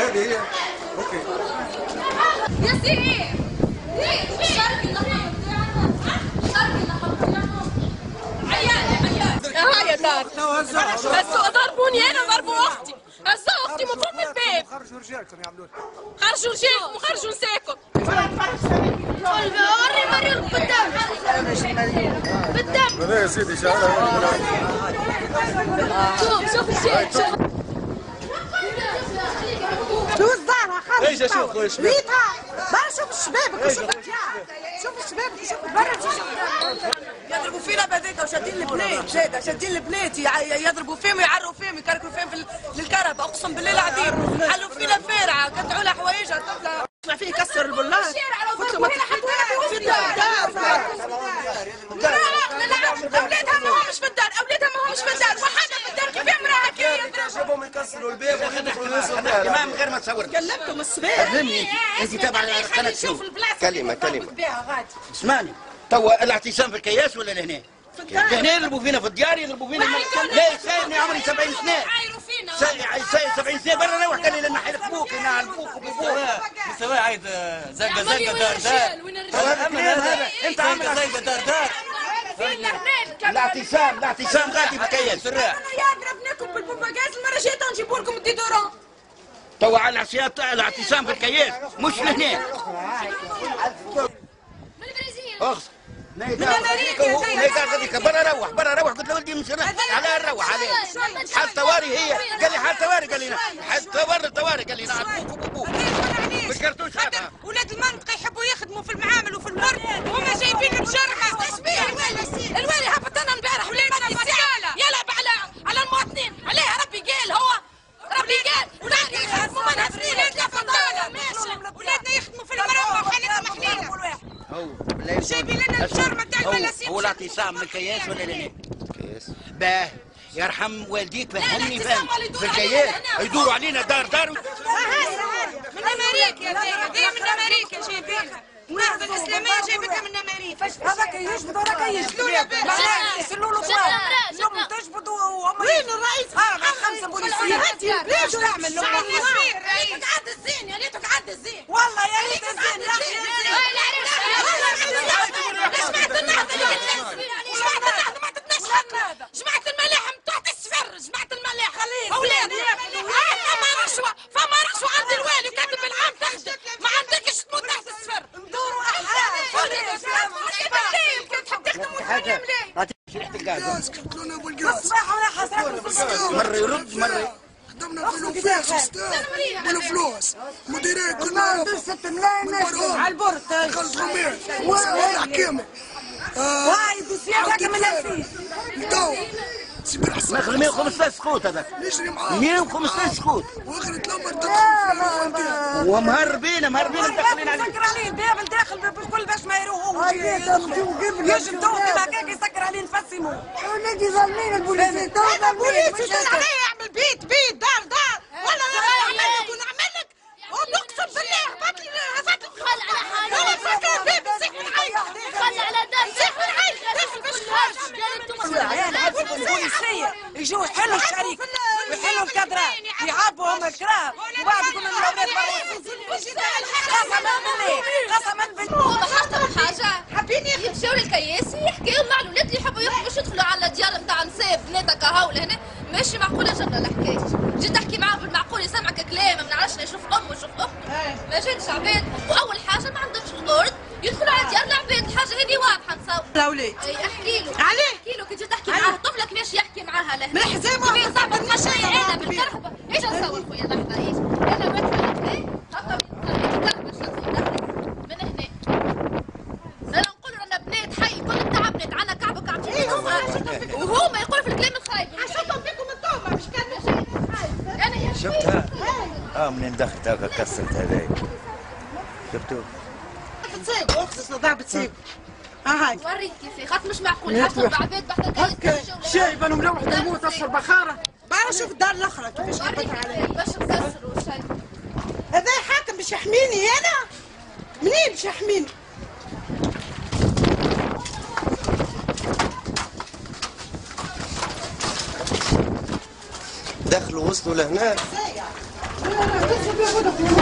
هذه هي. اوكي. يا سيدي الشرق اللحم بتاعنا الشرق اللحم بتاعنا عيال يا دار هسه ضربوني انا ضربوا اختي هسه اختي مفروض من البيت خرجوا رجالكم يعملوا خرجوا رجالكم وخرجوا نساكم وري مريض بالدم بالدم يا سيدي شعرها شوف الشيء شو الزهرة خرج ايش اشوف الشباب برا شوف الشباب شوف الشباب شوف برا شوف يضربوا فينا بهذيك وشادين البنات زاده شادين البنات يضربوا فيهم ويعروا فيهم يكركروا فيهم في الكهرباء اقسم بالله العظيم حلوا فينا فارعه قطعوا لها حوايجها طفله اسمع فيه يكسر البلاد قلت له ما في الدار اولادها ما همش في الدار اولادها ما همش في الدار وحنا في الدار كيف امراه كي جابهم يكسروا الباب ويدخلوا كمان من غير ما تصور كلمتهم الصباح فهمني انت تابع قناه شو كلمه غادي اسمعني توا الاعتصام في الكياس ولا لهنا؟ لهنا يضربوا فينا في الديار يضربوا فينا ليه سايبني عمري 70 سنه عايروا فينا 70 سنه برا روح قال لي لما حيركبوك هنا على الفوق وبيبوك سواء عايد زقه دار انت عامل زقه دار الاعتصام غادي في الكياس يا ضربناكم بالبومباجاز المره الجايه نجيبوا لكم الديدورون توا على الاعتصام في الكياس مش لهنا اخس نيدار برا روح قلت له ولدي مش على نروح عليه حال طواري هي قال لي حال طواري قال لي حال طواري قال لي نعم بوك مش كرتوش هذا ولاد المنطقه يحبوا يخدموا في المعامل وفي المر وهم جايبين بجرحه تشبيه الوالي هبط انا امبارح ولاد يلعب على المواطنين عليها ربي قال هو ربي قال ولادنا يخدموا منهفرين ولادنا يخدموا في المرمى وحنا محلينا جايبين لنا الجرمه تاع الملاسيم هو الاعتصام من الكياس ولا لهنا؟ كياس باه يرحم والديك فهمني فهم في الكياس يدوروا علينا دار من امريكا يا دي من امريكا جايبينها النهضه الاسلاميه جايبتها من امريكا هذاك يجبد وراك يجبدوا يسلوا له اليوم تجبدوا وين الرئيس؟ خمسه بوليسيه ليش تعمل له يا ريتك عد الزين يا ريتك عد الزين والله يا ريت الزين جماعة النهضة ما تتنشط جماعة الملاحم تحت السفر جماعة الملاحم أولاد فما رشوة عند الوالي وكاتب بالعام تخدم ما عندكش تموت تحت السفر ندوروا أحلام كنت تحب تخدم وتخليهم ليه؟ مصباح ولا حسن مرة يرد مرة خدمنا بالفلوس مديرين كلنا درست ملايين على البورت خلص غمير والحكيمة وايد وسيادة من الفيل ناخذ 115 سكوت هذاك نجري معاه 115 سكوت واخرة لما تدخل ومهربين مدخلين عليه يسكر عليه الباب الداخل بالكل باش ما يروحوش يجبدوه كيما هكاك يسكر عليه نفسموا ولادي ظالمين البوليسي تو ظالمين البوليسي عليه يعمل بيت دار ولا نعمل لك ونقسم بالله هبط لي خل على حالي هو فكر بيب سيح من عينك خل على دم سيح من عينك داخل باش البوليسية يجوا يحلوا الشريك ويحلوا الكادرات يعبوا هم الكراب وبعد يقولوا الاولاد قسما بالله لاحظتوا حاجة حابين يمشيوا للكياسي يحكيوا مع الولاد اللي يحبوا مش يدخلوا على الديار نتاع نساء بناتك هاو لهنا ماشي معقولة جرنا الحكاية جيت تحكي معاه بالمعقول يسمعك كلام ما نعرفش يشوف امه يشوف اخته ما جاتش عباد واول حاجة ما عندهمش الارض يدخلوا على ديار العباد الحاجة هذه واضحة نصور الاولاد احكي له عليه احكي له كي تجي تحكي معاه طفلك ماشي يحكي معاها لهنا من حزامه في صعب المشاية انا بالكرهبة ايش نصور خويا لحظة ايش انا مثلا ايه هبا بالكرهبة شنو من هنا انا نقول رانا بنات حي كل التعب بنات عنا كعب وكعب وهما يقولوا في الكلام الخايب عشتهم فيكم انتم مش كان شيء انا يا شفتها منين دخلت هكا كسرت هذاك شفتوا بتصيب اختص ضرب بتصيب هاي وريك كيف خاطر مش معقول حتى بعباد بحتى شايب انا ملوح يموت اشرب بخاره بعرف شوف الدار الاخرى كيفاش حبت عليه باش نكسروا شيء هذا حاكم باش يحميني انا منين باش يحميني دخلوا وصلوا لهنا كيف